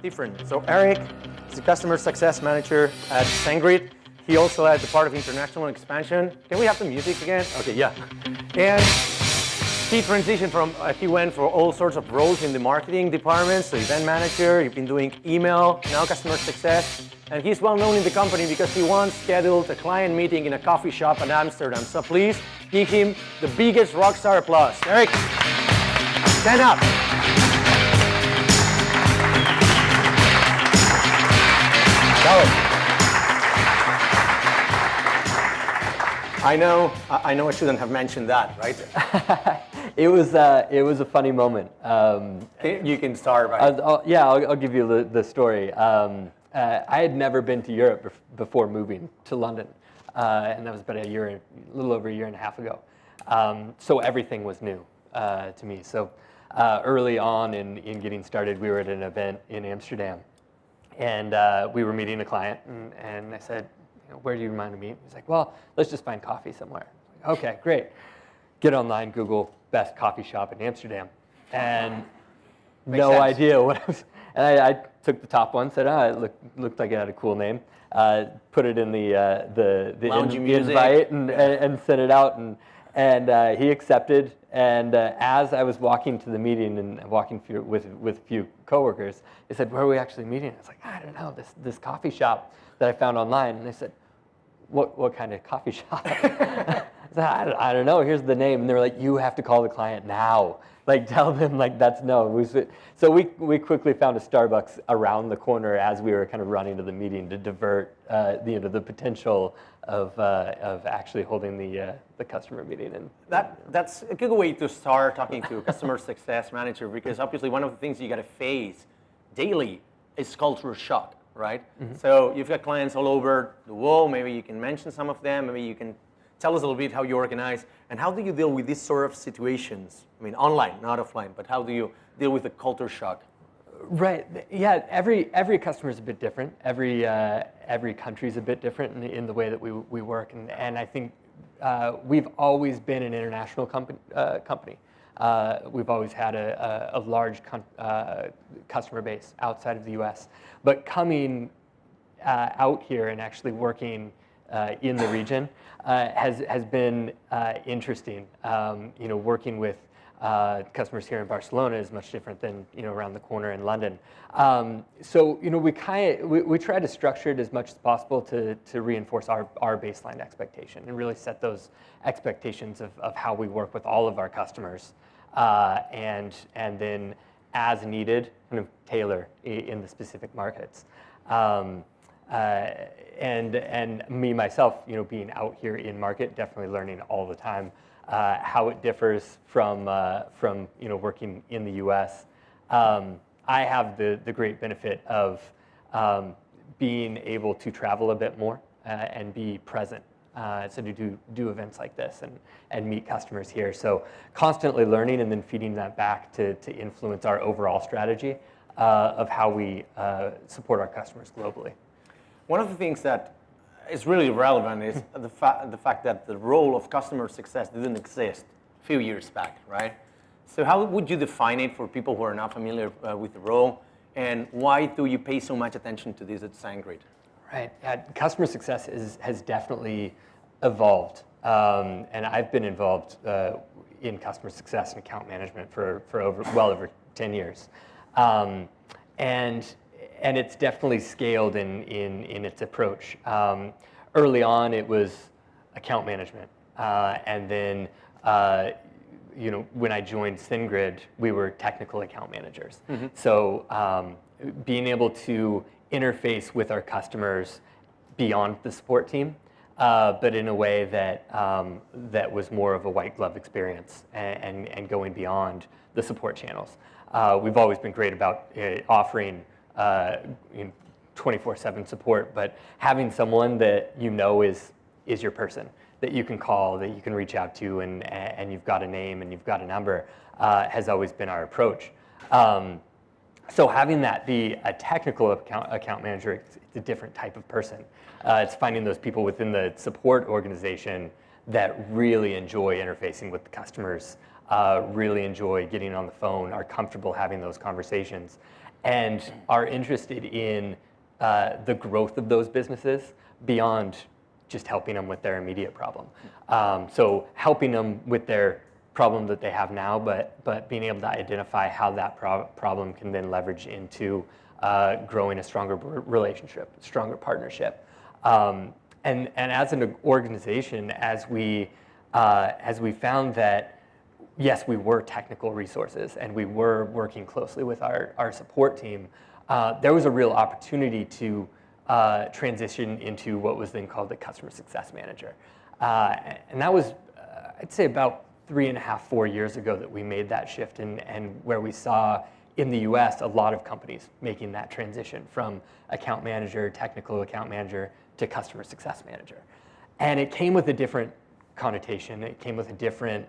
different. So Erik is the customer success manager at SendGrid. He also had the part of international expansion. Can we have the music again? Okay, yeah. And he transitioned from, he went for all sorts of roles in the marketing department, so event manager, he's been doing email, now customer success. And he's well known in the company because he once scheduled a client meeting in a coffee shop in Amsterdam. So please give him the biggest rockstar applause. Erik, stand up. I know I shouldn't have mentioned that, right? It was a funny moment. You can start, right? I'll give you the story. I had never been to Europe before moving to London, and that was about a little over a year and a half ago. So everything was new to me. So early on in getting started, we were at an event in Amsterdam, and we were meeting a client, and I said, where do you mind to meet? He's like, well, let's just find coffee somewhere. Okay, great. Get online, Google best coffee shop in Amsterdam, and no idea what I was. And I took the top one, said, it looked like it had a cool name. Put it in the invite and sent it out, and he accepted. And as I was walking to the meeting and walking with a few coworkers, they said, where are we actually meeting? I was like, I don't know, this coffee shop that I found online. And they said, what kind of coffee shop? I said, I don't know, here's the name. And they were like, you have to call the client now. Like, tell them, like, that's no. So we quickly found a Starbucks around the corner as we were kind of running to the meeting to divert the potential of actually holding the customer meeting. And that's a good way to start talking to a customer success manager, because obviously one of the things you got to face daily is culture shock, right? Mm-hmm. So you've got clients all over the world. Maybe you can mention some of them. Maybe you can tell us a little bit how you organize, and how do you deal with these sort of situations? I mean, online, not offline, but how do you deal with the culture shock? Right. Yeah. Every customer is a bit different. Every country is a bit different in the way that we work, and I think we've always been an international company. We've always had a large customer base outside of the U.S. But coming out here and actually working in the region has been interesting. Working with customers here in Barcelona is much different than around the corner in London. So we try to structure it as much as possible to reinforce our baseline expectation and really set those expectations of how we work with all of our customers, and then as needed, kind of tailor in the specific markets. And me myself, being out here in market, definitely learning all the time how it differs from working in the U.S. I have the great benefit of being able to travel a bit more and be present. So to do events like this and meet customers here. So constantly learning and then feeding that back to influence our overall strategy of how we support our customers globally. One of the things that is really relevant is the fact that the role of customer success didn't exist a few years back, right? So how would you define it for people who are not familiar with the role, and why do you pay so much attention to this at SendGrid? Right. Customer success has definitely evolved, and I've been involved in customer success and account management for well over 10 years, and it's definitely scaled in its approach. Early on, it was account management, and then when I joined SendGrid, we were technical account managers. Mm-hmm. So being able to interface with our customers beyond the support team, but in a way that was more of a white glove experience and going beyond the support channels. We've always been great about offering 24/7 support, but having someone that is your person, that you can call, that you can reach out to, and you've got a name and you've got a number, has always been our approach. So having that be a technical account manager, it's a different type of person. It's finding those people within the support organization that really enjoy interfacing with the customers really enjoy getting on the phone, are comfortable having those conversations, and are interested in the growth of those businesses beyond just helping them with their immediate problem. So helping them with their problem that they have now, but being able to identify how that problem can then leverage into growing a stronger relationship, stronger partnership. And as an organization, as we found that, yes, we were technical resources and we were working closely with our support team, there was a real opportunity to transition into what was then called the customer success manager. And that was, I'd say, about 3.5, 4 years ago that we made that shift, and where we saw in the US a lot of companies making that transition from account manager, technical account manager, to customer success manager. And it came with a different connotation, it came with a different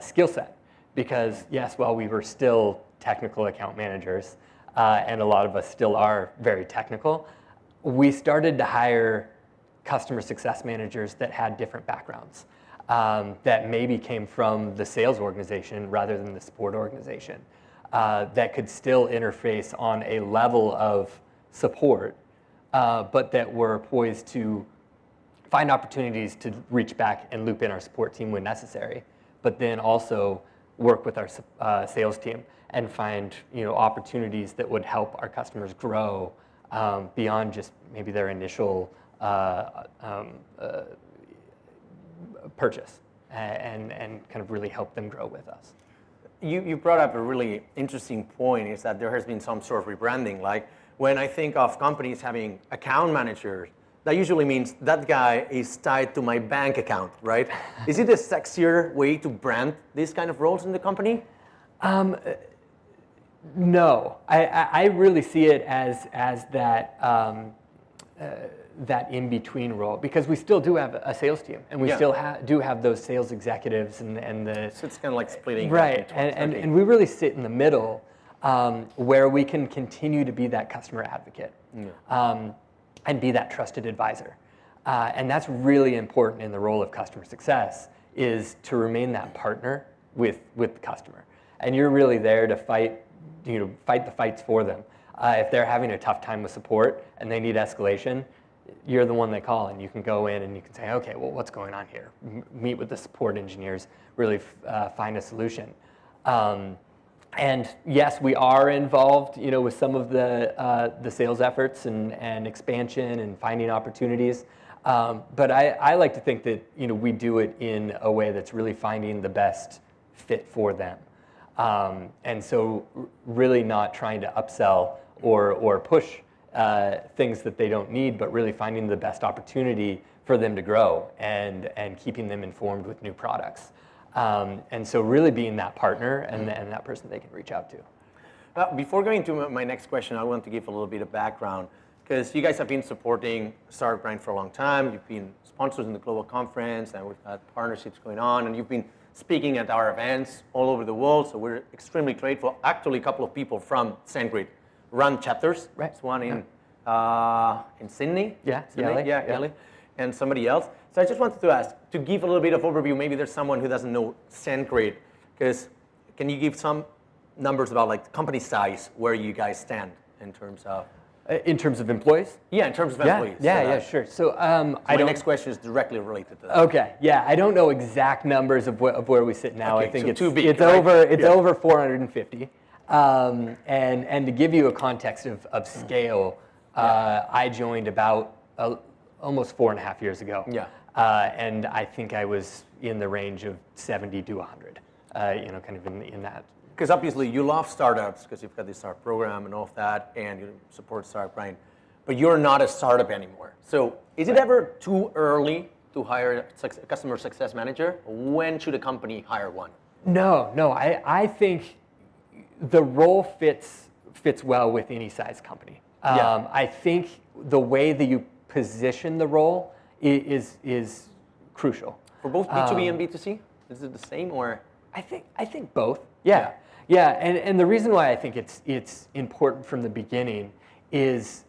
skill set, because yes, while we were still technical account managers, and a lot of us still are very technical, we started to hire customer success managers that had different backgrounds, that maybe came from the sales organization rather than the support organization, that could still interface on a level of support, but that were poised to find opportunities to reach back and loop in our support team when necessary, but then also work with our sales team and find opportunities that would help our customers grow beyond just maybe their initial purchase, and kind of really help them grow with us. You brought up a really interesting point, is that there has been some sort of rebranding. Like when I think of companies having account managers, that usually means that guy is tied to my bank account, right? Is it a sexier way to brand these kind of roles in the company? No, I really see it as that that in-between role, because we still do have a sales team, and we still do have those sales executives and the... So it's kind of like splitting... Right, and we really sit in the middle, where we can continue to be that customer advocate, and be that trusted advisor. And that's really important in the role of customer success, is to remain that partner with the customer. And you're really there to fight the fights for them. If they're having a tough time with support and they need escalation, you're the one they call, and you can go in and you can say, okay, well, what's going on here? Meet with the support engineers, really find a solution. And yes, we are involved, with some of the sales efforts and expansion and finding opportunities. But I like to think that we do it in a way that's really finding the best fit for them. And so really not trying to upsell or push things that they don't need, but really finding the best opportunity for them to grow and keeping them informed with new products. And so really being that partner and that person they can reach out to. Before going to my next question, I want to give a little bit of background, because you guys have been supporting Startup Grind for a long time. You've been sponsors in the global conference, and we've had partnerships going on, and you've been speaking at our events all over the world, so we're extremely grateful. Actually, a couple of people from SendGrid run chapters. Right. There's one in Sydney. LA. And somebody else. So I just wanted to ask, to give a little bit of overview, maybe there's someone who doesn't know SendGrid, because can you give some numbers about like company size, where you guys stand in terms of... In terms of employees? Yeah, in terms of employees. Yeah, sure. So my next question is directly related to that. Okay, yeah, I don't know exact numbers of where we sit now. Okay, I think so it's too big, it's right? over 450. And to give you a context of scale, I joined about almost 4.5 years ago. Yeah. And I think I was in the range of 70 to 100. Kind of in that. Because obviously you love startups, because you've got this startup program and all of that, and you support Startup Grind, but you're not a startup anymore. So is it ever too early to hire a customer success manager? When should a company hire one? No, I think the role fits well with any size company. I think the way that you position the role is crucial. For both B2B and B2C? Is it the same, or? I think both. Yeah, and the reason why I think it's important from the beginning is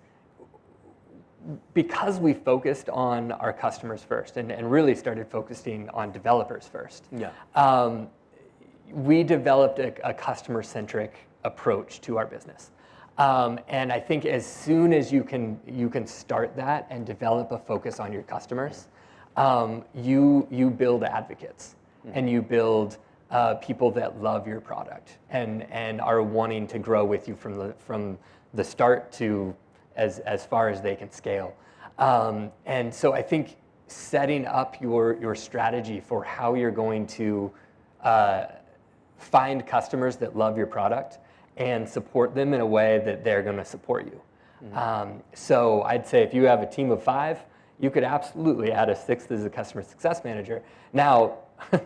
because we focused on our customers first and really started focusing on developers first. Yeah. we developed a customer-centric approach to our business. And I think as soon as you can start that and develop a focus on your customers, you build advocates, and you build people that love your product and are wanting to grow with you from the start to as far as they can scale. And so I think setting up your strategy for how you're going to find customers that love your product and support them in a way that they're going to support you. So I'd say if you have a team of 5, you could absolutely add a 6th as a customer success manager. Now,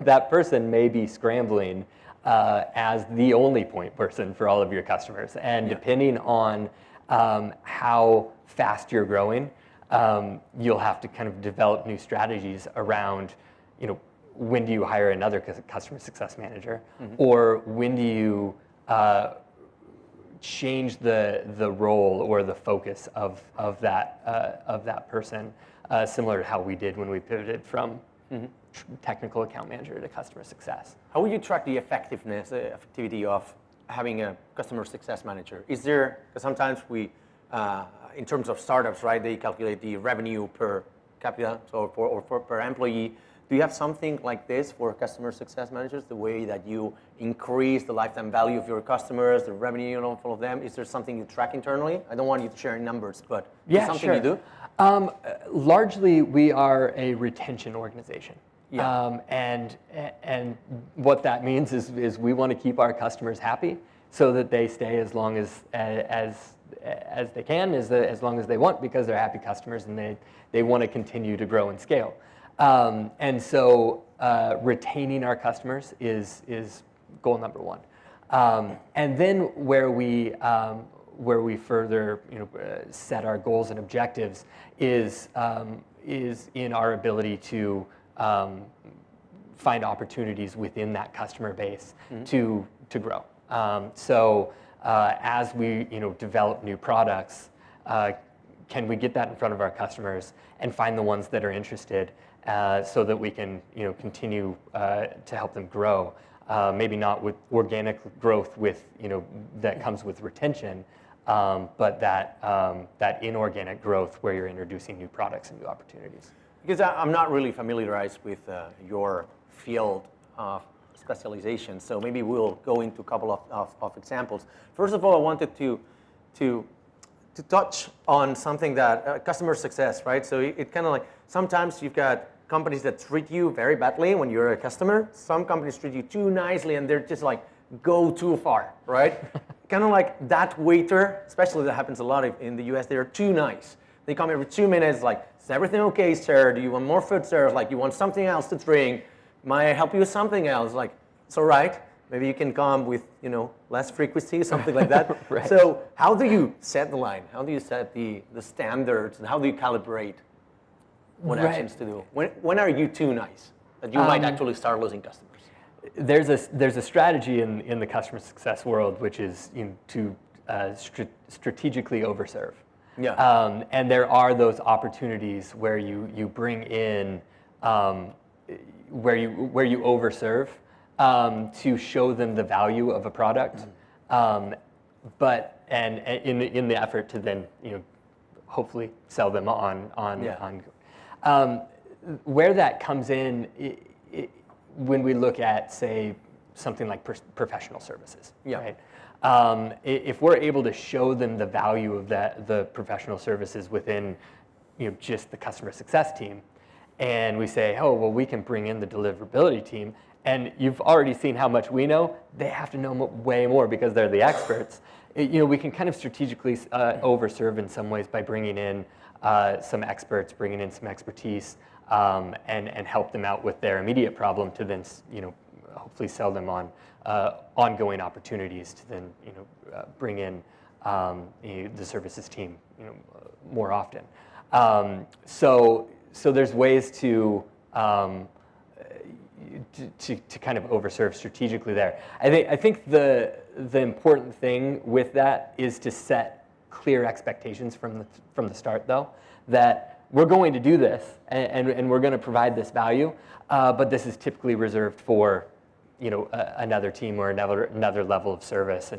that person may be scrambling as the only point person for all of your customers. And depending on how fast you're growing, you'll have to kind of develop new strategies around, when do you hire another customer success manager, or when do you change the role or the focus of that person, similar to how we did when we pivoted from technical account manager to customer success. How would you track the effectivity of having a customer success manager? Is there, because sometimes we, in terms of startups, right, they calculate the revenue per capita, so per employee. Do you have something like this for customer success managers, the way that you increase the lifetime value of your customers, the revenue of all of them? Is there something you track internally? I don't want you to share numbers, but is it something you do? Largely, we are a retention organization. And what that means is we want to keep our customers happy so that they stay as long as they can, as long as they want, because they're happy customers and they want to continue to grow and scale. And so retaining our customers is goal number 1. And then where we further set our goals and objectives is in our ability to find opportunities within that customer base to grow. So as we develop new products, can we get that in front of our customers and find the ones that are interested, so that we can continue to help them grow? Maybe not with organic growth that comes with retention, but that inorganic growth where you're introducing new products and new opportunities. Because I'm not really familiarized with your field of specialization, so maybe we'll go into a couple of examples. First of all, I wanted to touch on something that customer success, right? So it kind of like, sometimes you've got companies that treat you very badly when you're a customer. Some companies treat you too nicely and they're just like, go too far, right? Kind of like that waiter, especially that happens a lot in the US, they're too nice. They come every 2 minutes like, is everything okay, sir? Do you want more food, sir? Like, you want something else to drink? Might I help you with something else? Like, it's all right. Maybe you can come with, less frequency, something like that. Right. So how do you set the line? How do you set the standards? And how do you calibrate what actions to do? When are you too nice that you might actually start losing customers? There's a strategy in the customer success world, which is to strategically overserve. Yeah. And there are those opportunities where you bring in where you overserve to show them the value of a product, but in the effort to then hopefully sell them on. Where that comes in when we look at, say, something like professional services, right? If we're able to show them the value of the professional services within just the customer success team, and we say, oh, well, we can bring in the deliverability team, and you've already seen how much we know, they have to know way more because they're the experts. We can kind of strategically overserve in some ways by bringing in some experts, bringing in some expertise, and help them out with their immediate problem to then hopefully sell them on ongoing opportunities to then bring in the services team more often. So there's ways to kind of overserve strategically there. I think the important thing with that is to set clear expectations from the start, though, that we're going to do this and we're going to provide this value, but this is typically reserved for another team or another level of service,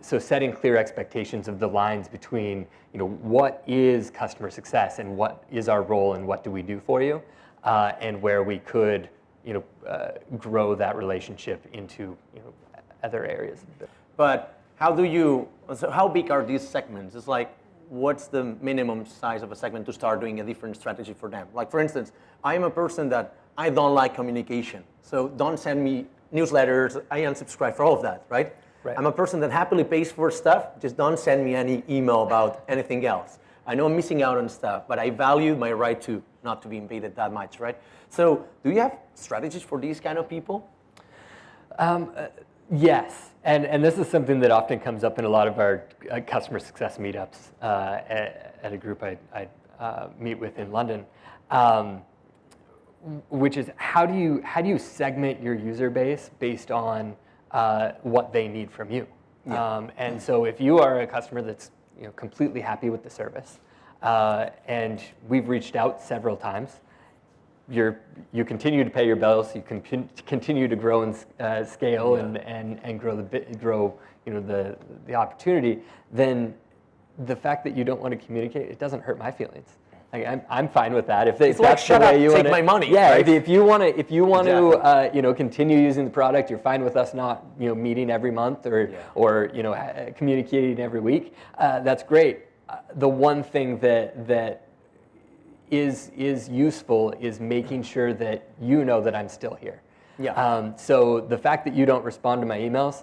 so setting clear expectations of the lines between what is customer success and what is our role and what do we do for you, and where we could grow that relationship into other areas. But how big are these segments? It's like, what's the minimum size of a segment to start doing a different strategy for them? Like, for instance, I am a person that I don't like communication, so don't send me newsletters. I unsubscribe for all of that, right? I'm a person that happily pays for stuff. Just don't send me any email about anything else. I know I'm missing out on stuff, but I value my right to not to be invaded that much, right? So do you have strategies for these kind of people? Yes, and this is something that often comes up in a lot of our customer success meetups at a group I meet with in London, which is how do you segment your user base based on what they need from you? Yeah. And so if you are a customer that's completely happy with the service, and we've reached out several times, you continue to pay your bills, you can continue to grow and scale, and grow the opportunity, then the fact that you don't want to communicate, it doesn't hurt my feelings. Like, I'm fine with that. If that's like, the way you want to take my money. Yeah, right? if you want to continue using the product, you're fine with us not meeting every month or communicating every week. That's great. The one thing that is useful is making sure that that I'm still here. Yeah. So the fact that you don't respond to my emails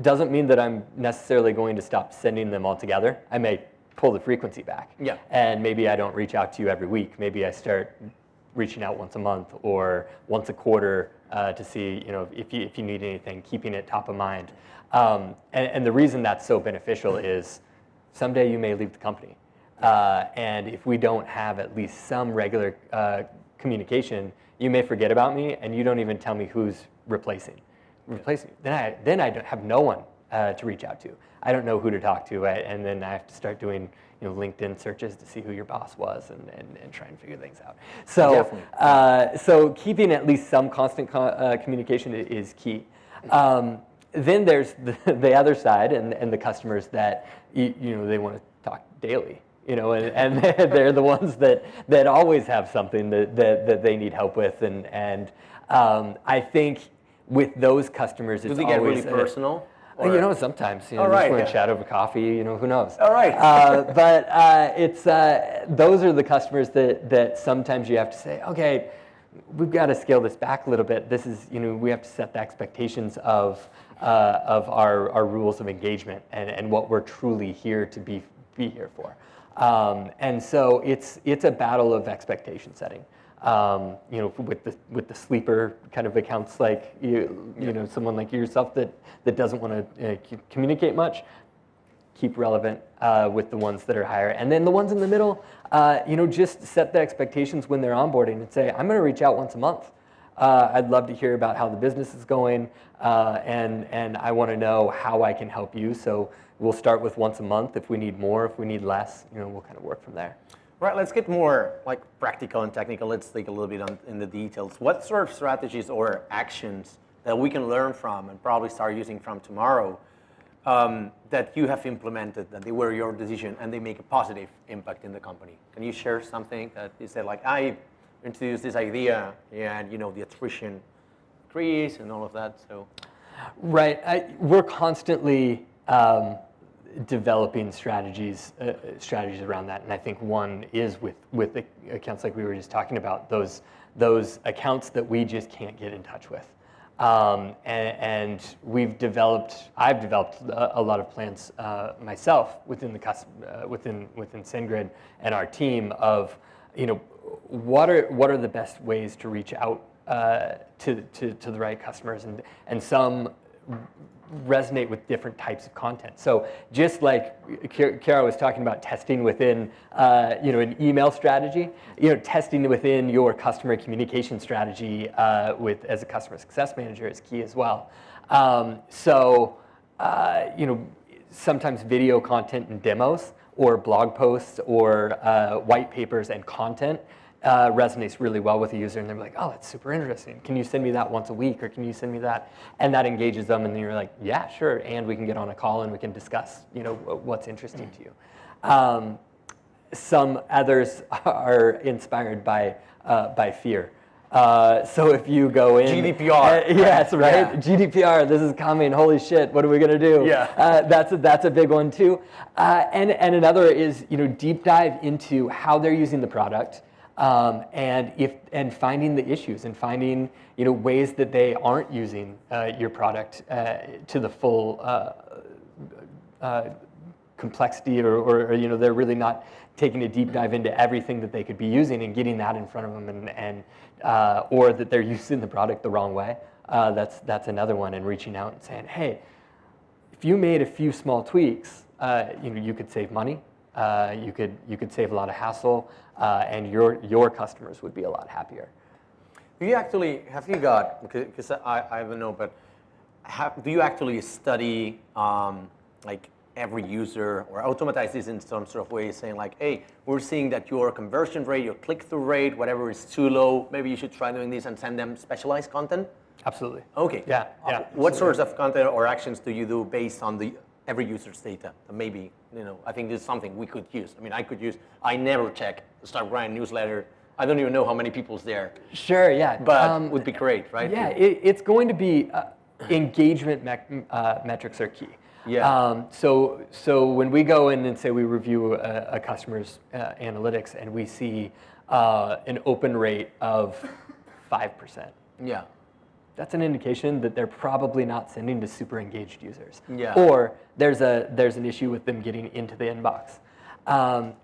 doesn't mean that I'm necessarily going to stop sending them altogether. I may pull the frequency back. Yeah. And maybe I don't reach out to you every week. Maybe I start reaching out once a month or once a quarter to see if you need anything, keeping it top of mind. And the reason that's so beneficial is someday you may leave the company. And if we don't have at least some regular communication, you may forget about me, and you don't even tell me who's replacing me. Then I don't have no one to reach out to. I don't know who to talk to, and then I have to start doing LinkedIn searches to see who your boss was and try and figure things out. So so keeping at least some constant communication is key. Then there's the other side, and the customers that they want to talk daily. And they're the ones that always have something that they need help with, and I think with those customers, it's always... Do they get really personal? Sometimes, just want to chat over coffee, who knows? All right. But it's those are the customers that sometimes you have to say, okay, we've got to scale this back a little bit. This is, we have to set the expectations of our rules of engagement and what we're truly here to be here for. And so it's a battle of expectation setting. With the sleeper kind of accounts, like someone like yourself that doesn't want to communicate much, keep relevant with the ones that are higher, and then the ones in the middle, just set the expectations when they're onboarding and say, I'm going to reach out once a month. I'd love to hear about how the business is going, and I want to know how I can help you. So we'll start with once a month. If we need more, if we need less, we'll kind of work from there. Right, let's get more practical and technical. Let's dig a little bit in the details. What sort of strategies or actions that we can learn from and probably start using from tomorrow that you have implemented, that they were your decision and they make a positive impact in the company? Can you share something that you said, I introduced this idea and the attrition increase and all of that? So, right, we're constantly developing strategies around that, and I think one is with the accounts like we were just talking about, those accounts that we just can't get in touch with, and I've developed a lot of plans myself within SendGrid and our team of what are the best ways to reach out to the right customers, and some resonate with different types of content. So just like Chiara was talking about testing within an email strategy, testing within your customer communication strategy as a customer success manager is key as well. Sometimes video content and demos, or blog posts, or white papers and content resonates really well with a user, and they're like, oh, that's super interesting. Can you send me that once a week, or can you send me that? And that engages them, and then you're like, yeah, sure, and we can get on a call and we can discuss, what's interesting to you. Some others are inspired by fear. So if you go in GDPR. yes, right. Yeah. GDPR. This is coming. Holy shit! What are we gonna do? Yeah. That's a big one too. And another is deep dive into how they're using the product, and finding the issues and finding ways that they aren't using your product to the full complexity, or they're really not taking a deep dive into everything that they could be using and getting that in front of them, and or that they're using the product the wrong way. That's another one, and reaching out and saying, hey, if you made a few small tweaks, you could save money, you could save a lot of hassle, and your customers would be a lot happier. Do you actually have you got, because I don't know, but do you actually study like every user, or automatize this in some sort of way, saying like, hey, we're seeing that your conversion rate, your click-through rate, whatever is too low, maybe you should try doing this, and send them specialized content? Absolutely. Okay. Yeah. What sorts of content or actions do you do based on every user's data? Maybe, I think this is something we could use. I mean, I never check, start writing newsletter. I don't even know how many people's there. Sure, yeah. But would be great, right? Yeah, it's going to be engagement metrics are key. Yeah. So when we go in and say we review a customer's analytics, and we see an open rate of 5%. Yeah. That's an indication that they're probably not sending to super engaged users. Yeah. Or there's an issue with them getting into the inbox.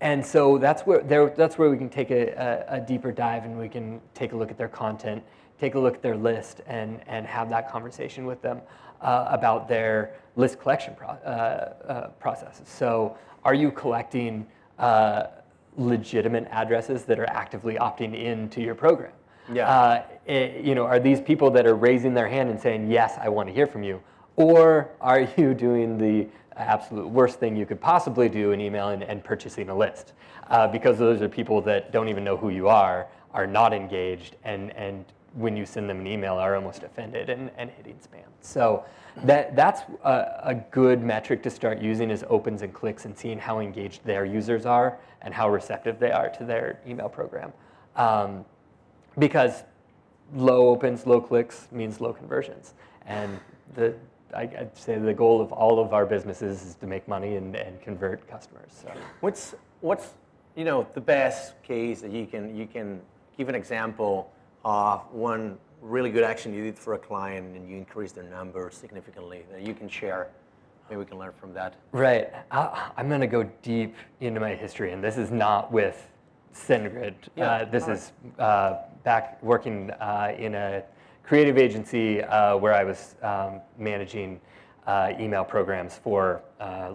And so that's where we can take a deeper dive, and we can take a look at their content, take a look at their list, and have that conversation with them about their list collection processes. So are you collecting legitimate addresses that are actively opting into your program? Yeah. Are these people that are raising their hand and saying, yes, I want to hear from you? Or are you doing the absolute worst thing you could possibly do in email and purchasing a list? Because those are people that don't even know who you are not engaged, and when you send them an email are almost offended and hitting spam. So that's a good metric to start using, is opens and clicks, and seeing how engaged their users are and how receptive they are to their email program. Because low opens, low clicks means low conversions. And I'd say the goal of all of our businesses is to make money and convert customers. So. What's the best case that you can give an example of one really good action you did for a client and you increased their numbers significantly that you can share? Maybe we can learn from that. Right. I'm going to go deep into my history, and this is not with SendGrid. Yeah, this is back working in a creative agency where I was managing email programs for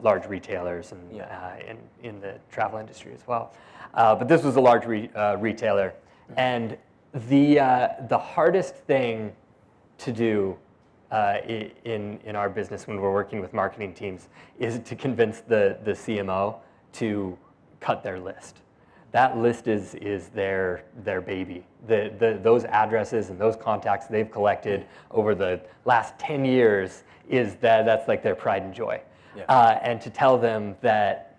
large retailers and in the travel industry as well. But this was a large retailer, and the hardest thing to do in our business when we're working with marketing teams is to convince the CMO to cut their list. That list is their baby. Those addresses and those contacts they've collected over the last 10 years that's like their pride and joy. Yeah. And to tell them that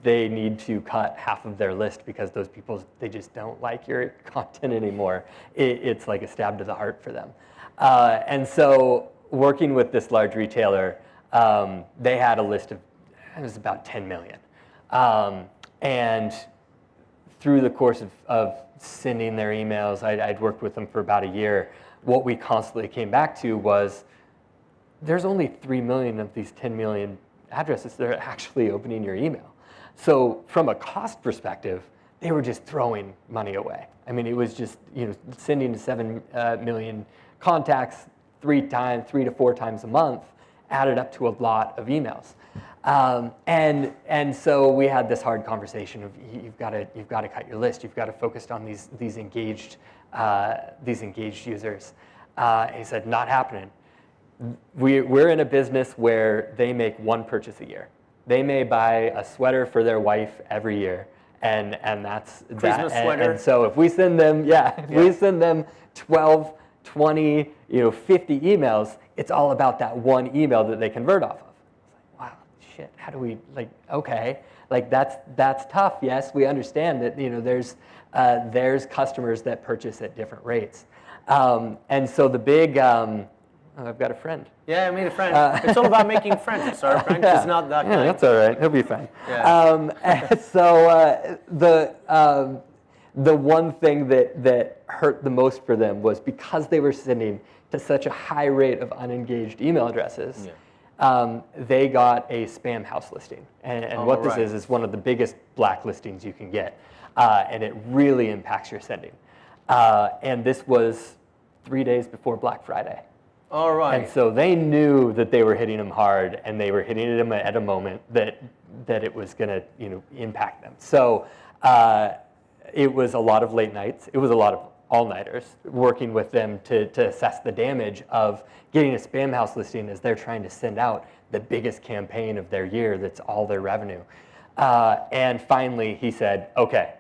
they need to cut half of their list because those people, they just don't like your content anymore, it's like a stab to the heart for them. And so working with this large retailer, they had a list of, it was about 10 million. And through the course of sending their emails, I'd worked with them for about a year, what we constantly came back to was, there's only 3 million of these 10 million addresses that are actually opening your email. So from a cost perspective, they were just throwing money away. I mean, it was just sending to 7 million contacts 3 to 4 times a month added up to a lot of emails. And so we had this hard conversation of you've got to cut your list. You've got to focus on these engaged users. He said, not happening. We're in a business where they make one purchase a year. They may buy a sweater for their wife every year, and that's Christmas that. sweater. And so if we send them, we send them 12, 20, 50 emails, it's all about that one email that they convert off of. It's like, wow, shit, how do we, okay, that's tough. Yes, we understand that, there's customers that purchase at different rates. And so the big, I've got a friend. Yeah, I made a friend. It's all about making friends. Sorry, Frank. It's not that kind. That's all right. He'll be fine. Yeah. So the one thing that hurt the most for them was because they were sending to such a high rate of unengaged email addresses, they got a spam house listing. And what this is one of the biggest blacklistings you can get. And it really impacts your sending. And this was 3 days before Black Friday. All right. And so they knew that they were hitting them hard, and they were hitting them at a moment that it was going to impact them. So it was a lot of late nights. It was a lot of all-nighters working with them to assess the damage of getting a spam house listing as they're trying to send out the biggest campaign of their year that's all their revenue. And finally he said, okay,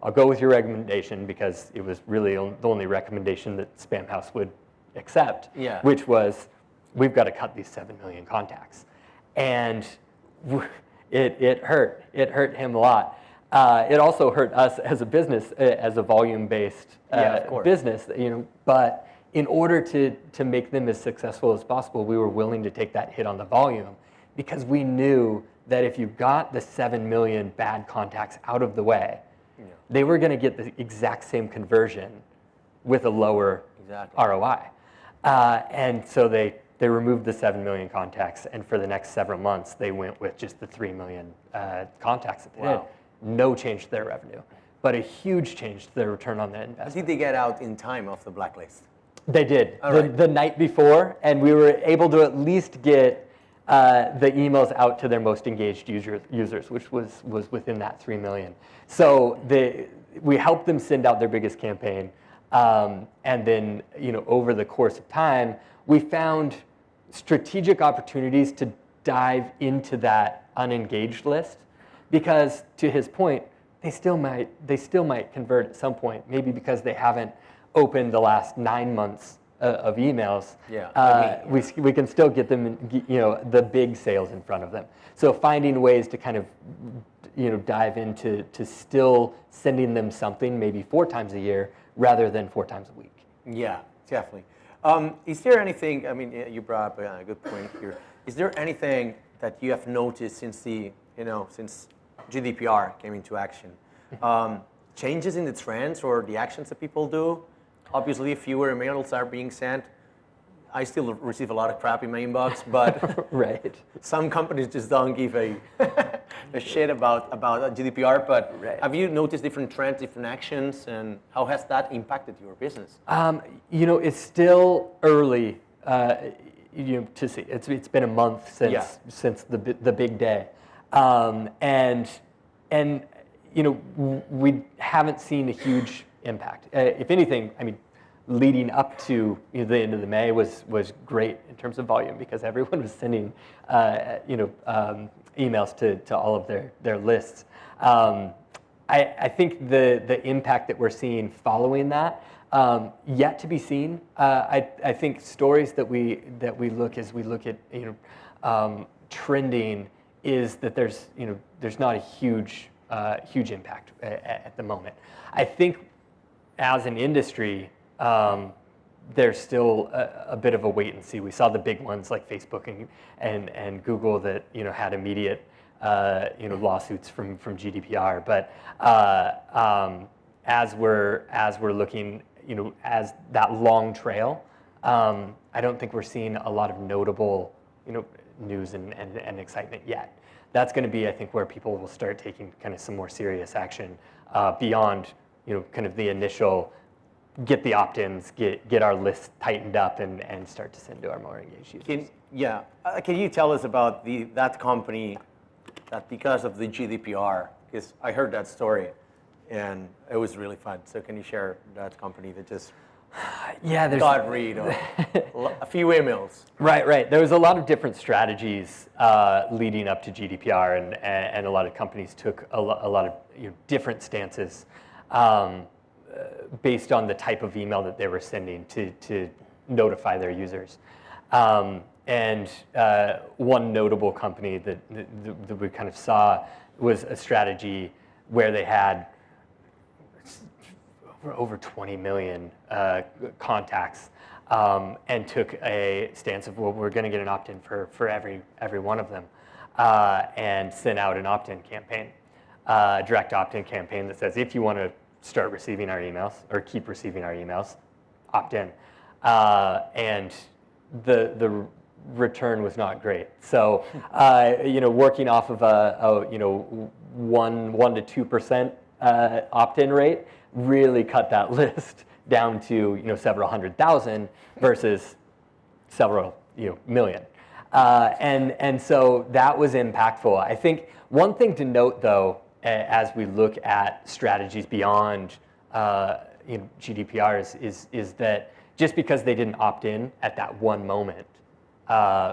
I'll go with your recommendation, because it was really the only recommendation that Spam House would accept, which was, we've got to cut these 7 million contacts. And it hurt. It hurt him a lot. It also hurt us as a business, as a volume-based business. But in order to make them as successful as possible, we were willing to take that hit on the volume, because we knew that if you got the 7 million bad contacts out of the way, they were going to get the exact same conversion with a lower ROI. And so they removed the 7 million contacts, and for the next several months, they went with just the 3 million contacts that they did. No change to their revenue, but a huge change to their return on that investment. Did they get out in time of the blacklist? They did, the night before, and we were able to at least get the emails out to their most engaged users, which was within that 3 million. So we helped them send out their biggest campaign. And then, over the course of time, we found strategic opportunities to dive into that unengaged list, because to his point, they still might convert at some point, maybe because they haven't opened the last 9 months of emails. We can still get them, the big sales in front of them. So finding ways to kind of, dive into still sending them something maybe 4 times a year rather than 4 times a week. Yeah, definitely. Is there anything, you brought up a good point here. Is there anything that you have noticed since since GDPR came into action? Changes in the trends or the actions that people do? Obviously, fewer emails are being sent. I still receive a lot of crap in my inbox, but some companies just don't give a shit about GDPR. But have you noticed different trends, different actions, and how has that impacted your business? It's still early to see. It's been a month since the big day, and we haven't seen a huge impact. If anything, leading up to the end of the May was great in terms of volume, because everyone was sending emails to all of their lists. I think the impact that we're seeing following that, yet to be seen. I think stories that we look at trending is that there's not a huge impact at the moment. I think as an industry, there's still a bit of a wait and see. We saw the big ones like Facebook and Google that had immediate lawsuits from GDPR. But as we're looking as that long trail, I don't think we're seeing a lot of notable news and excitement yet. That's going to be, I think, where people will start taking kind of some more serious action beyond kind of the initial get the opt-ins, get our list tightened up, and start to send to our more engaged users. Can you tell us about that company that, because of the GDPR, because I heard that story and it was really fun. So can you share that company that just Yeah, there's got rid of a few emails. Right. There was a lot of different strategies leading up to GDPR, and a lot of companies took a lot of different stances based on the type of email that they were sending to notify their users. And one notable company that we kind of saw was a strategy where they had over 20 million contacts, and took a stance of, well, we're going to get an opt-in for every one of them, and sent out an opt-in campaign, direct opt-in campaign that says, if you want to start receiving our emails or keep receiving our emails, opt in. And the return was not great. So, working off of a 1 to 2% opt-in rate really cut that list down to several 100,000 versus several million, and so that was impactful. I think one thing to note though, as we look at strategies beyond GDPR is that just because they didn't opt in at that one moment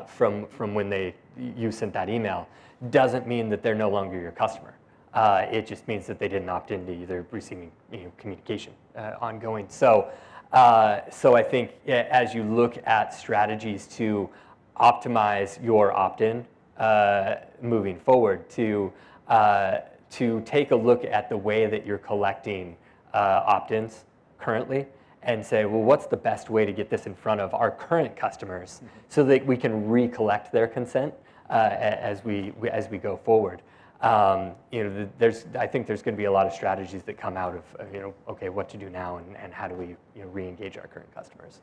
from when you sent that email doesn't mean that they're no longer your customer. It just means that they didn't opt into either receiving communication ongoing. So I think as you look at strategies to optimize your opt-in moving forward, to take a look at the way that you're collecting opt-ins currently, and say, well, what's the best way to get this in front of our current customers so that we can recollect their consent as we go forward. I think there's going to be a lot of strategies that come out of okay, what to do now, and how do we re-engage our current customers.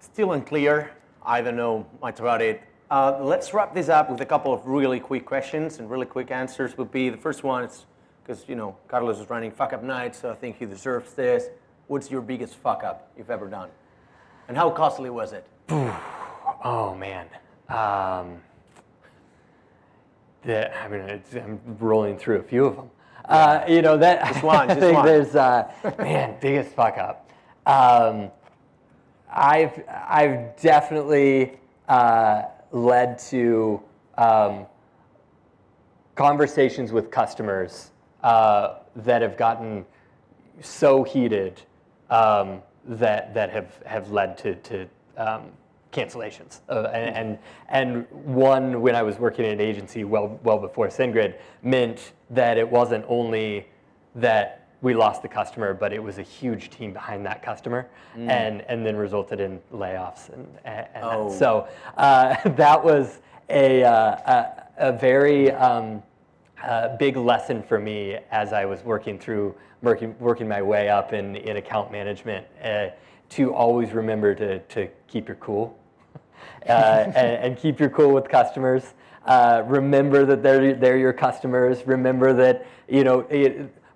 Still unclear. I don't know much about it. Let's wrap this up with a couple of really quick questions, and really quick answers would be, the first one is, because Carlos is running Fuck Up Night, so I think he deserves this. What's your biggest fuck up you've ever done? And how costly was it? Oh man. I'm rolling through a few of them. Just one. There's biggest fuck up. I've definitely led to conversations with customers that have gotten so heated that have led to cancellations. And one, when I was working in an agency well before SendGrid, meant that it wasn't only that we lost the customer, but it was a huge team behind that customer, and then resulted in layoffs. So that was a very big lesson for me as I was working my way up in account management, to always remember to keep your cool, and keep your cool with customers. Remember that they're your customers. Remember that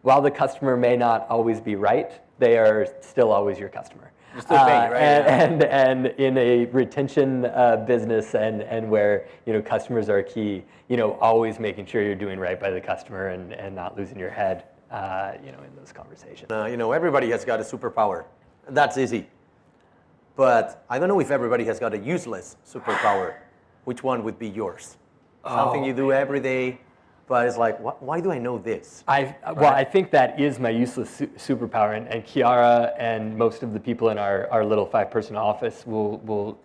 while the customer may not always be right, they are still always your customer. You're still paying, right? And in a retention business, and where customers are key, always making sure you're doing right by the customer and not losing your head, in those conversations. Everybody has got a superpower. That's easy. But I don't know if everybody has got a useless superpower. Which one would be yours? Something you do every day, but it's like, why do I know this? I think that is my useless superpower, and Kiara and most of the people in our little 5-person office will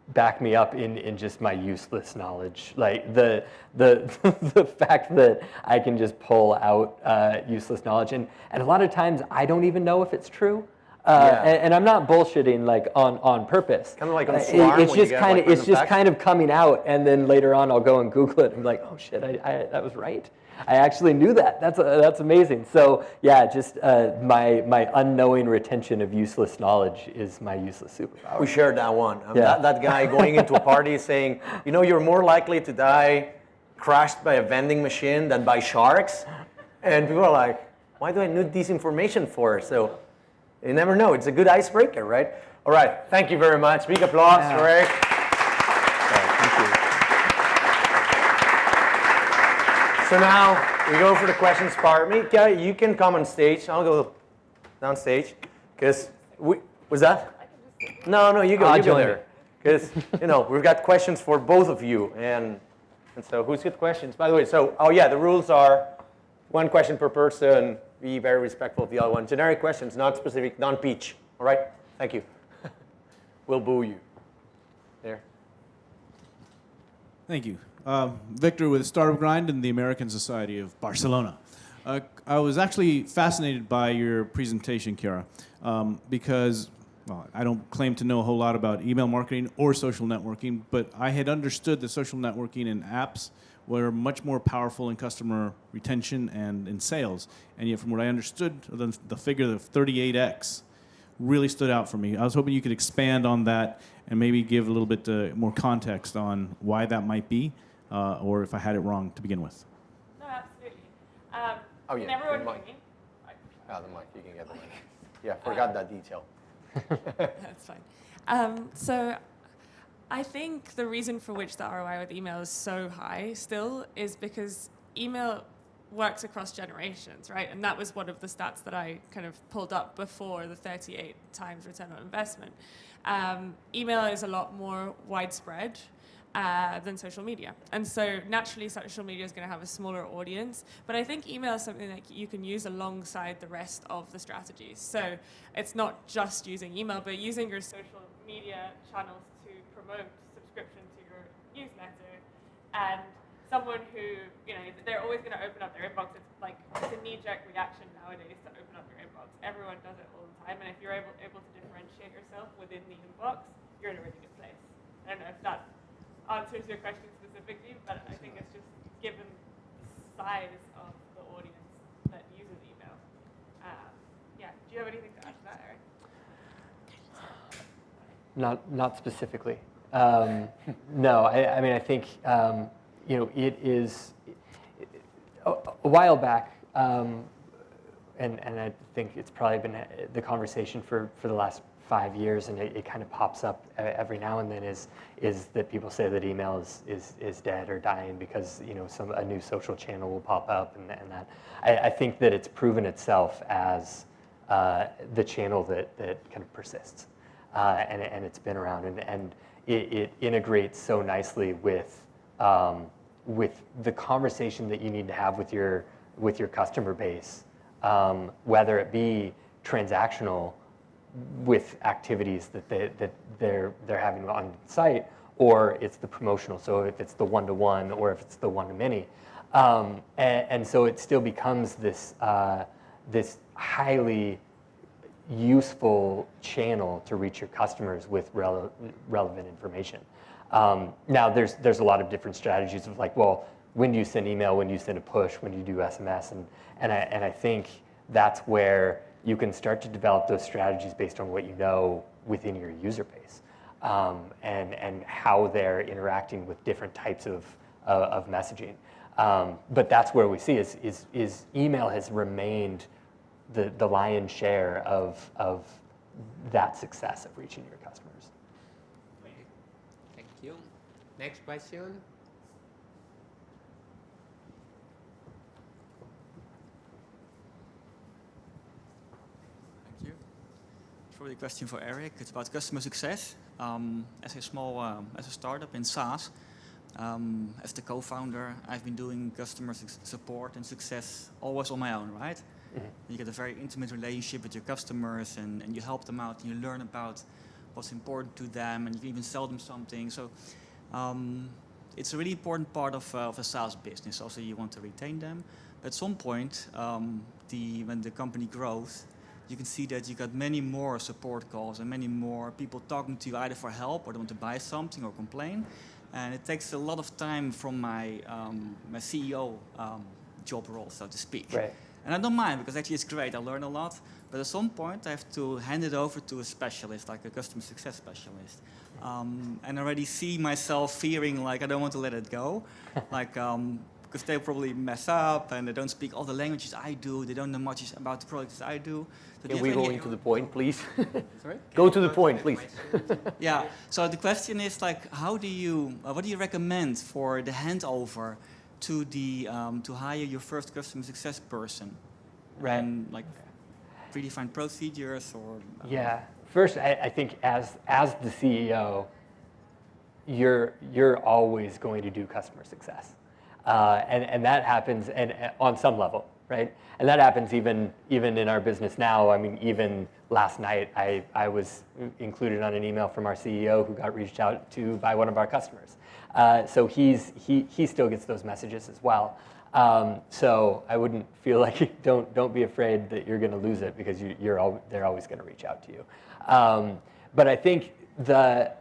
back me up in just my useless knowledge. Like the fact that I can just pull out useless knowledge, and a lot of times I don't even know if it's true. And I'm not bullshitting on purpose. Kind of like on Swarm. It's just kind of coming out, and then later on I'll go and Google it and be like, oh shit, I that was right. I actually knew that. That's amazing. So yeah, just my unknowing retention of useless knowledge is my useless superpower. We shared that one. That guy going into a party saying, you're more likely to die crushed by a vending machine than by sharks, and people are like, why do I need this information for? So. You never know. It's a good icebreaker, right? All right. Thank you very much. Big applause for Erik. Thank you. So now we go for the questions part. Mika, you can come on stage. I'll go downstage because Was that? No, you go. I'll You go join there. Because we've got questions for both of you, and so who's got questions? By the way, the rules are one question per person. Be very respectful of the other one. Generic questions, not specific, non-peach. All right. Thank you. We'll boo you. There. Thank you. Victor with Startup Grind and the American Society of Barcelona. I was actually fascinated by your presentation, Chiara, because I don't claim to know a whole lot about email marketing or social networking, but I had understood that social networking and apps were much more powerful in customer retention and in sales. And yet from what I understood, the figure of 38x really stood out for me. I was hoping you could expand on that and maybe give a little bit more context on why that might be, or if I had it wrong to begin with. No, absolutely. Can everyone the mic. hear me? The mic. You can get the mic. Yeah, forgot that detail. That's fine. So I think the reason for which the ROI with email is so high still is because email works across generations, right? And that was one of the stats that I kind of pulled up before, the 38 times return on investment. Email is a lot more widespread than social media. And so naturally social media is going to have a smaller audience, but I think email is something that you can use alongside the rest of the strategies. So it's not just using email, but using your social media channels to promote subscription to your newsletter. And someone who, they're always going to open up their inbox. It's a knee-jerk reaction nowadays to open up your inbox. Everyone does it all the time, and if you're able to differentiate yourself within the inbox, you're in a really good place. I don't know if that answers your question specifically, but I think it's just given the size of the audience that uses email. Do you have anything to add to that, Erik? Not specifically. No, I mean, I think it is a while back, and I think it's probably been the conversation for the last 5 years, and it kind of pops up every now and then is that people say that email is dead or dying because a new social channel will pop up and that. I think that it's proven itself as the channel that kind of persists, and it's been around, and it integrates so nicely with the conversation that you need to have with your customer base, whether it be transactional with activities that they're having on site, or it's the promotional. So if it's the one-to-one or if it's the one-to-many, and so it still becomes this highly useful channel to reach your customers with relevant information. Now there's a lot of different strategies of when do you send email, when do you send a push, when do you do SMS, and I think that's where you can start to develop those strategies based on what you know within your user base, and how they're interacting with different types of messaging. But that's where we see is email has remained the lion's share of that success of reaching your customers. Thank you. Next question. Probably a question for Erik. It's about customer success. As a startup in SaaS, as the co-founder, I've been doing customer support and success always on my own, right? Mm-hmm. You get a very intimate relationship with your customers, and you help them out, and you learn about what's important to them, and you can even sell them something. So it's a really important part of a SaaS business. Also, you want to retain them. But at some point, when the company grows, you can see that you got many more support calls and many more people talking to you either for help or they want to buy something or complain. And it takes a lot of time from my CEO job role, so to speak. Right. And I don't mind because actually it's great, I learn a lot. But at some point I have to hand it over to a specialist, like a customer success specialist. And I already see myself fearing like I don't want to let it go. Because they probably mess up and they don't speak all the languages I do. They don't know much about the products I do. So can we go into the point, please? Sorry? Go to the point, please. Yeah. So the question is what do you recommend for the handover to to hire your first customer success person? Right. And predefined procedures or. Yeah. First, I think as the CEO, you're always going to do customer success, and that happens on some level, right? And that happens even in our business now. I mean, even last night, I was included on an email from our CEO who got reached out to by one of our customers. So he still gets those messages as well. So I wouldn't feel like don't be afraid that you're going to lose it, because they're always going to reach out to you. But I think the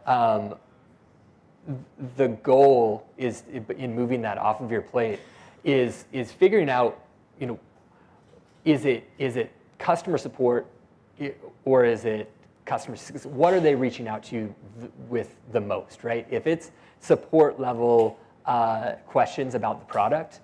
goal is, in moving that off of your plate, is figuring out, is it customer support, or is it customer success? What are they reaching out to you with the most, right? If it's support level questions about the product,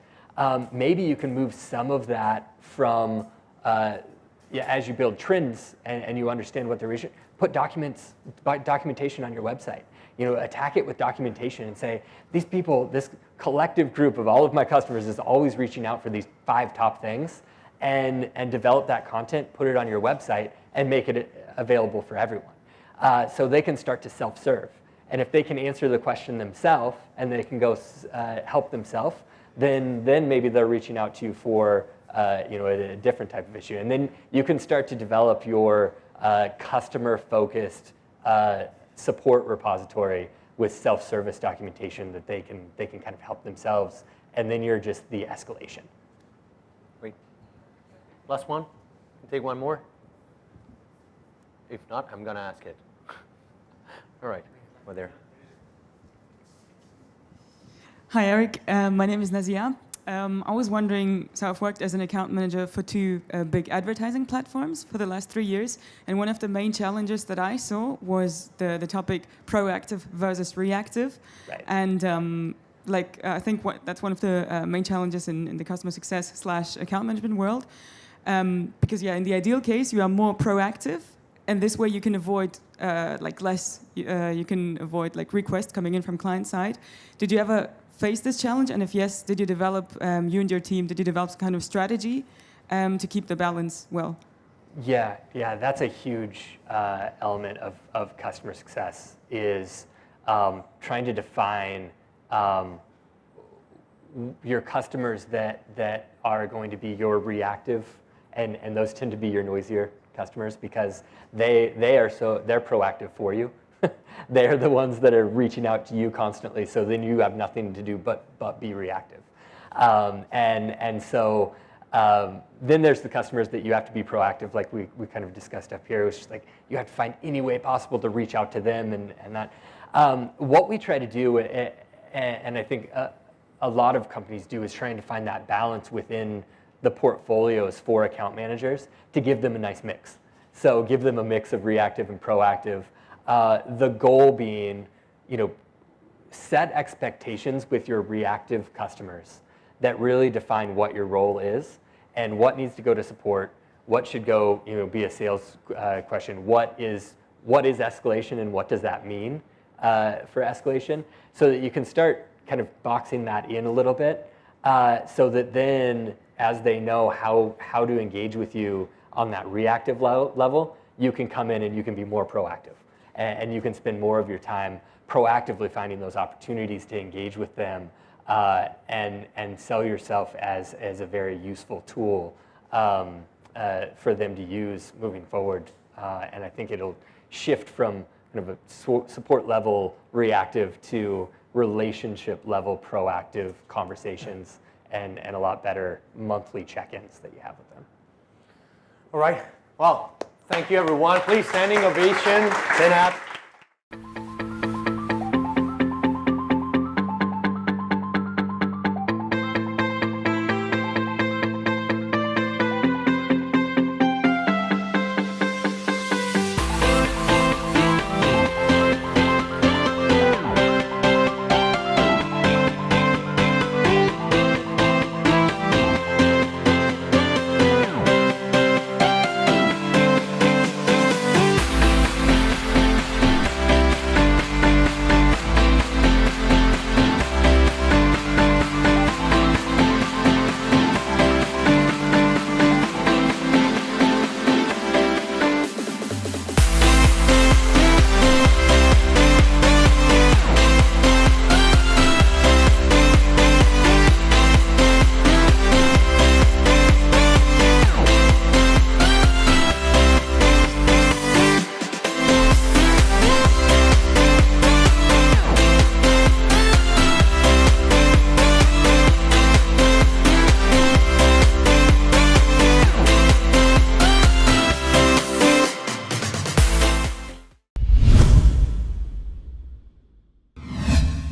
maybe you can move some of that from, as you build trends and you understand what they're reaching, put documentation on your website. Attack it with documentation and say, these people, this collective group of all of my customers is always reaching out for these 5 top things, and develop that content, put it on your website, and make it available for everyone. So they can start to self-serve. And if they can answer the question themselves and they can go help themselves, then maybe they're reaching out to you for a different type of issue. And then you can start to develop your customer-focused support repository with self-service documentation that they can kind of help themselves. And then you're just the escalation. Great. Last one. Can take one more. If not, I'm going to ask it. All right. Over there. Hi, Erik. My name is Nazia. I was wondering, so I've worked as an account manager for 2 big advertising platforms for the last 3 years, and one of the main challenges that I saw was the topic proactive versus reactive. Right. And I think that's one of the main challenges in the customer success / account management world. Because in the ideal case, you are more proactive, and this way you can avoid you can avoid requests coming in from client side. Did you ever face this challenge? And if yes, did you develop, you and your team, did you develop some kind of strategy to keep the balance well? Yeah, that's a huge element of customer success, is trying to define your customers that are going to be your reactive, and those tend to be your noisier customers, because they're proactive for you. They're the ones that are reaching out to you constantly, so then you have nothing to do but be reactive. And so then there's the customers that you have to be proactive, like we kind of discussed up here, which is like you have to find any way possible to reach out to them, and that. What we try to do, and I think a lot of companies do, is trying to find that balance within the portfolios for account managers to give them a nice mix. So give them a mix of reactive and proactive. The goal being, set expectations with your reactive customers that really define what your role is and what needs to go to support, what should go, be a sales question, what is escalation and what does that mean for escalation, so that you can start kind of boxing that in a little bit, so that then as they know how to engage with you on that reactive level, you can come in and you can be more proactive. And you can spend more of your time proactively finding those opportunities to engage with them, and sell yourself as a very useful tool for them to use moving forward. And I think it'll shift from kind of a support level reactive to relationship level proactive conversations, and a lot better monthly check-ins that you have with them. All right. Well, thank you, everyone. Please, standing ovation. Stand up.